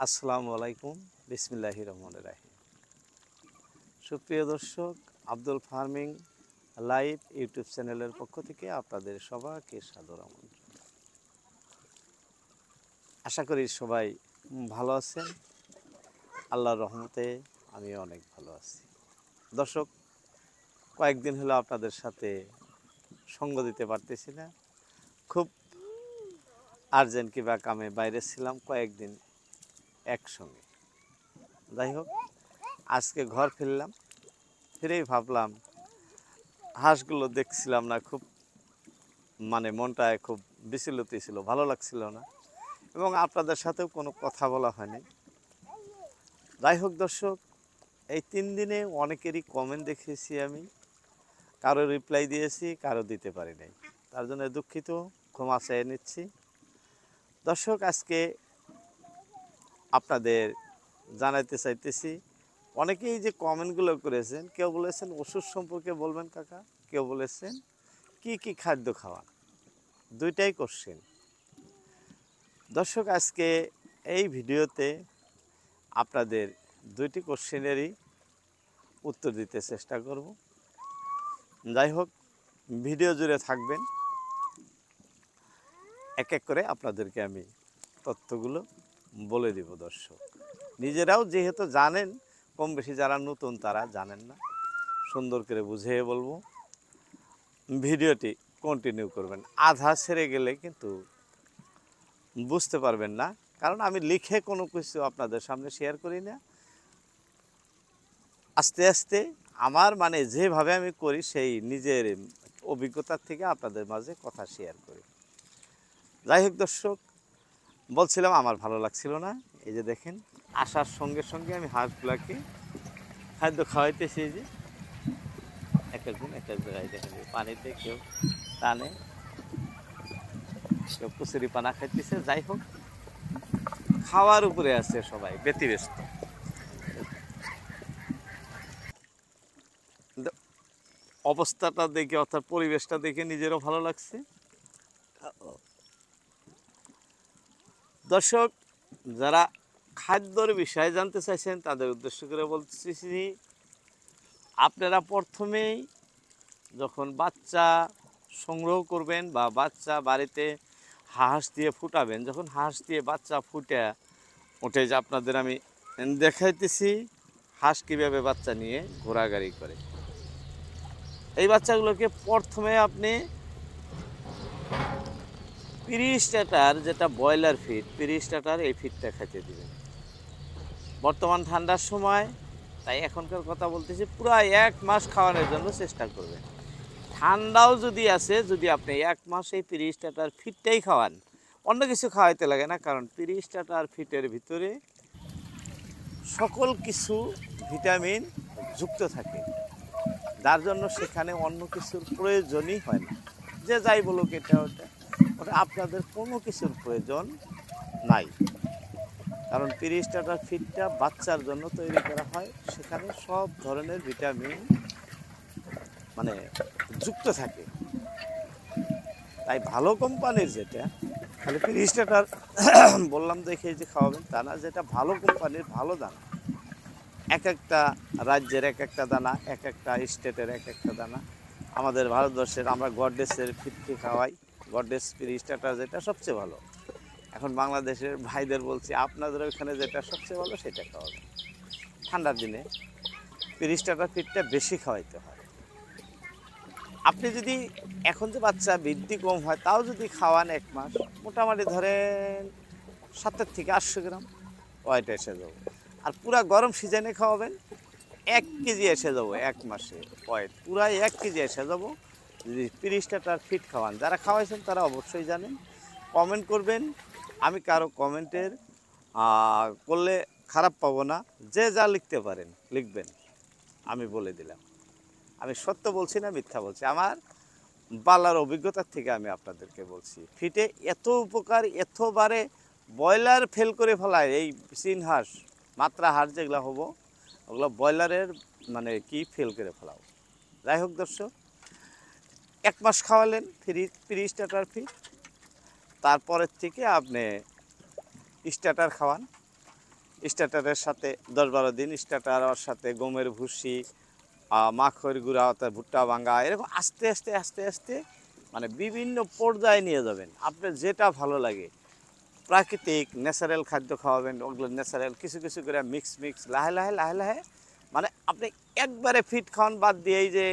আসসালামু আলাইকুম, বিসমিল্লাহির রহমানির রহিম। সুপ্রিয় দর্শক, আব্দুল ফার্মিং লাইভ ইউটিউব চ্যানেলের পক্ষ থেকে আপনাদের সবাইকে সাদর আমন্ত্রণ। আশা করি সবাই ভালো আছেন। আল্লাহর রহমতে আমি অনেক ভালো আছি। দর্শক, কয়েকদিন হলো আপনাদের সাথে সঙ্গ দিতে পারতেছি না, খুব আর্জেন্ট কিংবা কামে বাইরে ছিলাম কয়েকদিন একসঙ্গে। যাই হোক, আজকে ঘর ফিরলাম, ফিরেই ভাবলাম হাঁসগুলো দেখছিলাম না, খুব মনটায় খুব বিচলিত ছিল, ভালো লাগছিল না, এবং আপনাদের সাথেও কোনো কথা বলা হয়নি। যাই হোক দর্শক, এই 3 দিনে অনেকেরই কমেন্ট দেখেছি আমি, কারো রিপ্লাই দিয়েছি, কারো দিতে পারি নাই, তার জন্য দুঃখিত, ক্ষমা চেয়ে নিচ্ছি। দর্শক, আজকে আপনাদের জানাইতে চাইতেছি, অনেকেই যে কমেন্টগুলো করেছেন, কেউ বলেছেন ওষুধ সম্পর্কে বলবেন কাকা, কেউ বলেছেন কি কি খাদ্য খাওয়া, দুইটাই কোশ্চেন। দর্শক, আজকে এই ভিডিওতে আপনাদের দুইটি কোশ্চেনেরই উত্তর দিতে চেষ্টা করব। যাই হোক, ভিডিও জুড়ে থাকবেন, এক এক করে আপনাদেরকে আমি তথ্যগুলো বলে দিব। দর্শক, নিজেরাও যেহেতু জানেন, কম বেশি যারা নতুন তারা জানেন না, সুন্দর করে বুঝিয়ে বলবো। ভিডিওটি কন্টিনিউ করবেন, আধা ছেড়ে গেলে কিন্তু বুঝতে পারবেন না, কারণ আমি লিখে কোনো কিছু আপনাদের সামনে শেয়ার করি না। আস্তে আস্তে আমার যেভাবে আমি করি, সেই নিজের অভিজ্ঞতার থেকে আপনাদের মাঝে কথা শেয়ার করি। যাই হোক দর্শক, বলছিলাম আমার ভালো লাগছিল না। এই যে দেখেন, আসার সঙ্গে সঙ্গে আমি হাঁসগুলাকে খাদ্য খাওয়াইতেছি। এই যে এক একজন এক এক জায়গায় দেখেন, পানিতে কেউ টানে, কেউ কুচুরি পানা খাইতেছে। যাই হোক, খাওয়ার উপরে আছে সবাই ব্যতিব্যস্ত। অবস্থাটা দেখে, অর্থাৎ পরিবেশটা দেখে নিজেরও ভালো লাগছে। দর্শক, যারা খাদ্যর বিষয়ে জানতে চাইছেন তাদের উদ্দেশ্য করে বলতেছি, আপনারা প্রথমেই যখন বাচ্চা সংগ্রহ করবেন বা বাচ্চা বাড়িতে হাঁস দিয়ে ফুটাবেন, যখন হাঁস দিয়ে বাচ্চা ফুটে ওঠে, যে আপনাদের আমি দেখাইতেছি হাঁস কীভাবে বাচ্চা নিয়ে ঘোরাঘুরি করে। এই বাচ্চাগুলোকে প্রথমে আপনি 30 টাকার যেটা ব্রয়লার ফিড, 30 টাকার এই ফিডটা খাইতে দিবেন। বর্তমান ঠান্ডার সময়, তাই এখনকার কথা বলতেছি, পুরো 1 মাস খাওয়ানোর জন্য চেষ্টা করবেন। ঠান্ডাও যদি আছে, যদি আপনি 1 মাস এই 30 টাকার ফিডটাই খাওয়ান, অন্য কিছু খাওয়াইতে লাগে না, কারণ 30 টাকার ফিটের ভিতরে সকল কিছু ভিটামিন যুক্ত থাকে, যার জন্য সেখানে অন্য কিছুর প্রয়োজনই হয় না। যে যাই বলুক এটা ওটা, ওটা আপনাদের কোনো কিছুর প্রয়োজন নাই, কারণ 30 টাকার ফিডটা বাচ্চার জন্য তৈরি করা হয়, সেখানে সব ধরনের ভিটামিন যুক্ত থাকে। তাই ভালো কোম্পানির যেটা, খালি 30 টাকার বললাম দেখে যে খাওয়াবেন তা না, যেটা ভালো কোম্পানির ভালো দানা, এক একটা রাজ্যের এক একটা দানা, এক একটা স্টেটের এক একটা দানা। আমাদের ভারতবর্ষের আমরা গডরেজের ফিটকে খাওয়াই, গডরেজ 30 টাকা যেটা সবচেয়ে ভালো। এখন বাংলাদেশের ভাইদের বলছি, আপনাদের ওইখানে যেটা সবচেয়ে ভালো সেটা খাওয়াবেন। ঠান্ডার দিনে 30 টাকার ফিটটা বেশি খাওয়াইতে হয়। আপনি যদি এখন যে বাচ্চা বৃদ্ধি কম হয়, তাও যদি খাওয়ান 1 মাস, মোটামুটি ধরেন 70 থেকে 80 গ্রাম ওয়েট এসে যাবো। আর পুরা গরম সিজনে খাওয়াবেন, 1 কেজি এসে যাবো 1 মাসে ওয়েট, পুরাই 1 কেজি এসে যাবো যদি 30 টাকার ফিট খাওয়ান। যারা খাওয়াইছেন তারা অবশ্যই জানেন, কমেন্ট করবেন। আমি কারো কমেন্টের করলে খারাপ পাবো না, যে যা লিখতে পারেন লিখবেন, আমি বলে দিলাম। আমি সত্য বলছি না, মিথ্যা বলছি, আমার বালার অভিজ্ঞতার থেকে আমি আপনাদেরকে বলছি। ফিটে এত উপকার, এতবারে ব্রয়লার ফেল করে ফেলায় এই চীন হাঁস, মাত্রা হাঁস যেগুলো হবো, ওগুলো ব্রয়লারের কি ফেল করে ফেলাও। যাই হোক দর্শক, 1 মাস খাওয়ালেন 30 টাকার ফিট, তারপরের থেকে আপনি স্টার্টার খাওয়ান। স্টার্টারের সাথে 10-12 দিন স্টার্টারের সাথে গমের ভুসি, মাখর গুঁড়া অর্থাৎ ভুট্টা ভাঙা, এরকম আস্তে আস্তে আস্তে আস্তে মানে বিভিন্ন পর্যায়ে নিয়ে যাবেন। আপনার যেটা ভালো লাগে প্রাকৃতিক ন্যাচারাল খাদ্য খাওয়াবেন, ওগুলো ন্যাচারাল কিছু কিছু করে মিক্স লাহে লাহে লাহে লাহে মানে আপনি একবারে ফিট খাওয়ান বাদ দিয়ে এই যে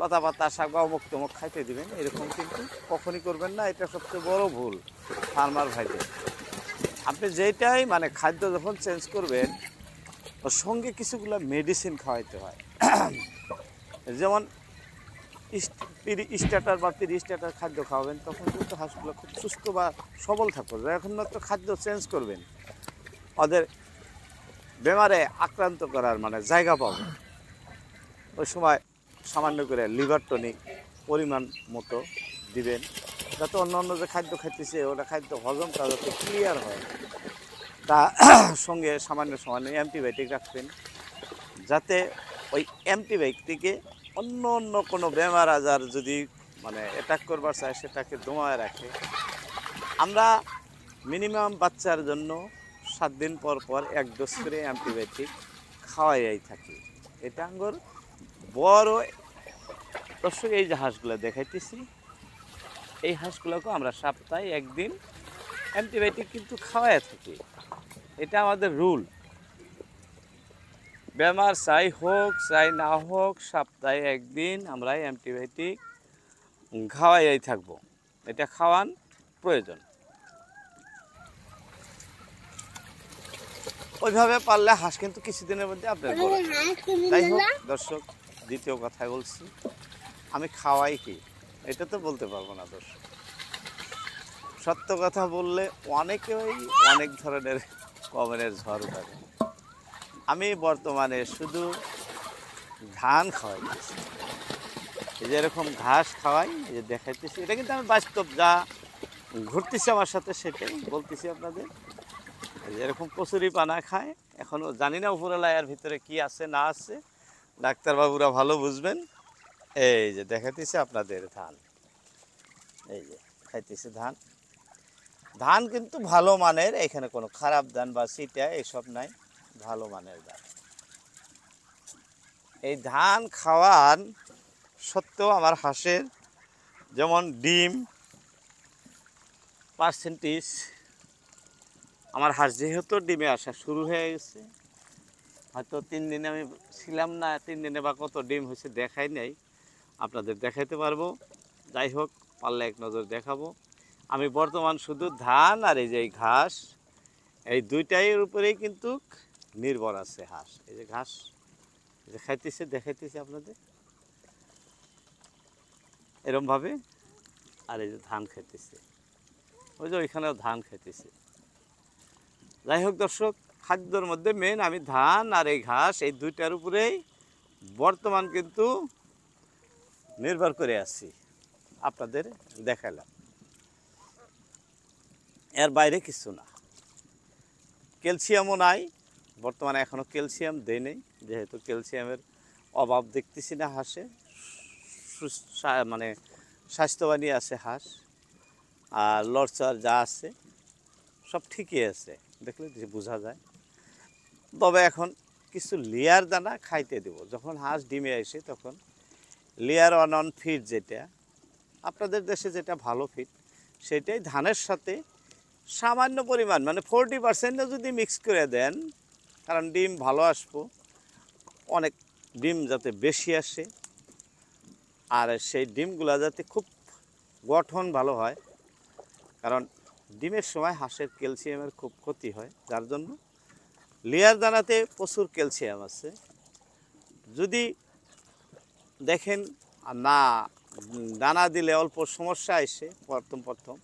লতা পাতা শাক বা অমুক তমুক খাইতে দিবেন এরকম কিন্তু কখনই করবেন না। এটা সবচেয়ে বড় ভুল ফার্মার ভাইদের। আপনি যেটাই মানে খাদ্য যখন চেঞ্জ করবেন ওর সঙ্গে কিছুগুলো মেডিসিন খাওয়াইতে হয়। যেমন স্টার্টার বা প্রি স্টার্টার খাদ্য খাওয়াবেন তখন কিন্তু হাঁসগুলো খুব সুস্থ বা সবল থাকবে। যখন মাত্র খাদ্য চেঞ্জ করবেন ওদের বেমারে আক্রান্ত করার মানে জায়গা পাবে। ওই সময় সামান্য করে লিভার টনিক পরিমাণ মতো দিবেন, যাতে অন্য অন্য যে খাদ্য খাইতেছে ওটা খাদ্য হজমটা যাতে ক্লিয়ার হয়। তা সঙ্গে সামান্য সামান্য অ্যান্টিবায়োটিক রাখবেন, যাতে ওই অ্যান্টিবায়োটিকে অন্য অন্য কোনো বেমার আজার যদি মানে অ্যাটাক করবার চায় সেটাকে দমায় রাখে। আমরা মিনিমাম বাচ্চার জন্য 7 দিন পর পর 1 ডোজ করে অ্যান্টিবায়োটিক খাওয়াই থাকি। এটা আঙ্গর বড় দর্শক। এই যে হাঁসগুলো দেখাইতেছি এই হাঁসগুলোকে আমরা সপ্তাহে 1 দিন অ্যান্টিবায়োটিক কিন্তু খাওয়াই থাকি। এটা আমাদের রুল। বেমার চাই হোক চাই না হোক সপ্তাহে 1 দিন আমরা অ্যান্টিবায়োটিক খাওয়াই থাকবো। এটা খাওয়ান প্রয়োজন। ওইভাবে পারলে হাঁস কিন্তু কিছুদিনের মধ্যে আপনার বড়। তাই হোক দর্শক, দ্বিতীয় কথা বলছি, আমি খাওয়াই কি এটা তো বলতে পারবো না দর্শক। সত্য কথা বললে অনেকেই অনেক ধরনের কমেন্টের ঝড় উঠাবে। আমি বর্তমানে শুধু ধান খাওয়াইতেছি, এই যে এরকম ঘাস খাওয়াই, এই যে দেখাইতেছি, এটা কিন্তু আমি বাস্তব যা ঘুরতেছি আমার সাথে সেটাই বলতেছি আপনাদের। এরকম কচুরি পানা খায়, এখনও জানি না উপরওয়ালা এর ভিতরে কি আছে না আছে, ডাক্তারবাবুরা ভালো বুঝবেন। এই যে দেখাইতেছে আপনাদের ধান, এই যে খাইতেছে ধান। ধান কিন্তু ভালো মানের, এখানে কোনো খারাপ ধান বা সিটা এসব নাই, ভালো মানের ধান। এই ধান খাওয়ান সত্ত্বেও আমার হাঁসের যেমন ডিম পার্সেন্টেজ, আমার হাঁস যেহেতু ডিমে আসা শুরু হয়ে গেছে, হয়তো 3 দিনে আমি ছিলাম না, 3 দিনে বা কত ডিম হয়েছে দেখাই নাই, আপনাদের দেখাইতে পারবো। যাই হোক, পারলে এক নজর দেখাবো। আমি বর্তমান শুধু ধান আর এই যে ঘাস, এই দুইটাইয়ের উপরেই কিন্তু নির্ভর আছে হাঁস। এই যে ঘাস যে খাইতেছে দেখাইতেছে আপনাদের এরমভাবে, আর এই যে ধান খাইতেছে, ওই যে ওইখানেও ধান খাইতেছে। যাই হোক দর্শক, খাদ্যর মধ্যে মেন আমি ধান আর এই ঘাস এই দুইটার উপরেই বর্তমান কিন্তু নির্ভর করে আছি, আপনাদের দেখালাম। এর বাইরে কিছু না। ক্যালসিয়ামও নাই বর্তমানে, এখনও ক্যালসিয়াম দেয় নেই, যেহেতু ক্যালসিয়ামের অভাব দেখতেছি না হাঁসে, মানে স্বাস্থ্যবানই আছে হাঁস, আর লড়চড় যা আছে সব ঠিকই আছে, দেখলে বোঝা যায়। তবে এখন কিছু লেয়ার দানা খাইতে দেব, যখন হাঁস ডিমে আসে তখন লেয়ার অন ফিড, যেটা আপনাদের দেশে যেটা ভালো ফিড, সেটাই ধানের সাথে সামান্য পরিমাণ মানে 40% যদি মিক্স করে দেন, কারণ ডিম ভালো আসবো, অনেক ডিম যাতে বেশি আসে, আর সেই ডিমগুলো যাতে খুব গঠন ভালো হয়, কারণ ডিমের সময় হাঁসের ক্যালসিয়ামের খুব ক্ষতি হয়, যার জন্য লেয়ার দানাতে প্রচুর ক্যালসিয়াম আছে। যদি দেখেন না দানা দিলে অল্প সমস্যা আসে প্রথম,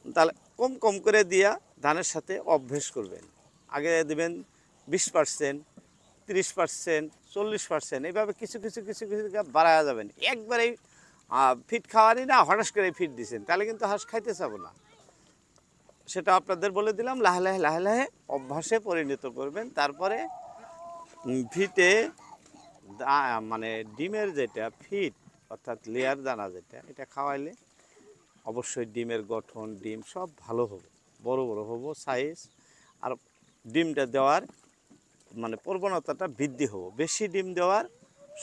তাহলে কম কম করে দিয়া ধানের সাথে অভ্যেস করবেন। আগে দিবেন 20%, 30%, 40%, এইভাবে কিছু কিছু কিছু কিছু বাড়ায়া যাবেন। একবারেই ফিট খাওয়ানি না হঠাৎ করে ফিট দিচ্ছেন, তাহলে কিন্তু হাঁস খাইতে চাবো না। সেটা আপনাদের বলে দিলাম, লাহে লাহে লাহে লাহে অভ্যাসে পরিণত করবেন। তারপরে ফিটে মানে ডিমের যেটা ফিট অর্থাৎ লেয়ার দানা যেটা, এটা খাওয়াইলে অবশ্যই ডিমের গঠন ডিম সব ভালো হবে, বড় বড় হবো সাইজ, আর ডিমটা দেওয়ার মানে প্রবণতাটা বৃদ্ধি হবো। বেশি ডিম দেওয়ার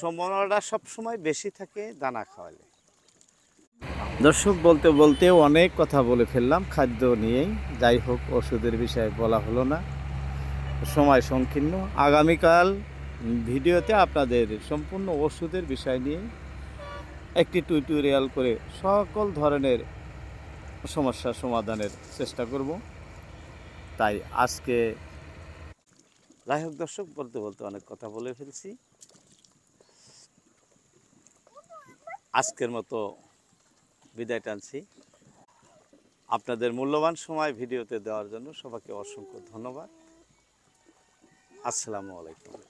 সম্ভাবনাটা সবসময় বেশি থাকে দানা খাওয়ালে। দর্শক, বলতে বলতে অনেক কথা বলে ফেললাম খাদ্য নিয়েই। যাই হোক, ওষুধের বিষয়ে বলা হলো না, সময় সংকীর্ণ। আগামীকাল ভিডিওতে আপনাদের সম্পূর্ণ ওষুধের বিষয় নিয়ে একটি টিউটোরিয়াল করে সকল ধরনের সমস্যার সমাধানের চেষ্টা করব। তাই আজকে যাই হোক দর্শক, বলতে বলতে অনেক কথা বলে ফেলছি। আজকের মতো বিদায় টানছি। আপনাদের মূল্যবান সময় ভিডিওতে দেওয়ার জন্য সবাইকে অসংখ্য ধন্যবাদ। আসসালামু আলাইকুম।